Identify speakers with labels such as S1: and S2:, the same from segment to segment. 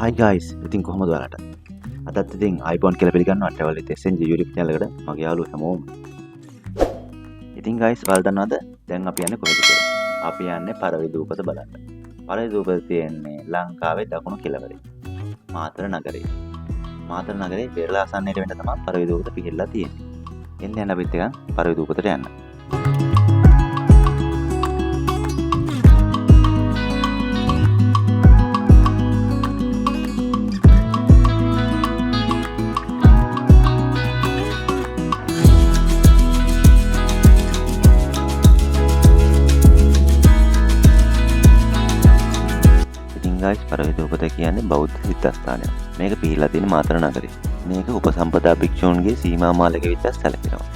S1: Hi guys, ඉතින් කොහොමද ඔයාලට? අදත් ඉතින් iPhone කියලා පිළිගන්නවා travel with SNG YouTube channel එකට මගේ යාළුවෝ හැමෝම. ඉතින් guys ඔයාලා දන්නවද දැන් අපි යන්නේ කොහෙද කියලා? අපි යන්නේ පරවි දූපත බලන්න. පරවි දූපත තියෙන්නේ ලංකාවේ දකුණු කෙළවරේ. මාතර නගරේ. මාතර නගරේ පෙරලාසන්නයට වෙන්න තමයි පරවි දූපත පිහිටලා තියෙන්නේ. එන්න යන අපිත් එක පරවි දූපතට යන්න. guys පරවි දූපත කියන්නේ බෞද්ධ සිද්ධාස්ථානයක්. මේක පිහිටලා තියෙන මාතර නගරේ. මේක උපසම්පදා භික්ෂූන්ගේ සීමා මාලක විදිහට සැලකෙනවා.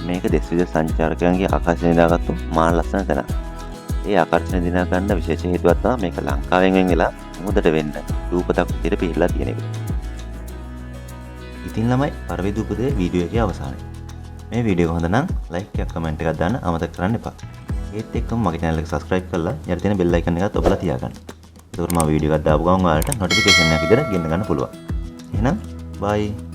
S1: මේක දෙස් විදෙස් සංචාරකයන්ගේ ආකර්ෂණය දාගත්තු මහා ලස්සන තැනක්. ඒ ආකර්ෂණය දිනා ගන්න විශේෂ හේතුවක් තමයි මේක ලංකාවෙන් වෙන් වෙලා මුහුදට වෙන්න දූපතක් විදිහට පිහිටලා තියෙන එක. ඉතින් ළමයි පරවි දූපතේ වීඩියෝ එකේ අවසානය. මේ වීඩියෝ හොඳ නම් ලයික් එකක් කමෙන්ට් එකක් දාන්න අමතක කරන්න එපා. ඒත් එක්කම මගේ channel එක subscribe කරලා යට තියෙන bell icon එකත් ඔබලා තියාගන්න. ඒකට මම වීඩියෝ එකක් දාපු ගමන් ඔයාලට notification එකක් විතර ගෙන්න ගන්න පුළුවන්. එහෙනම් bye.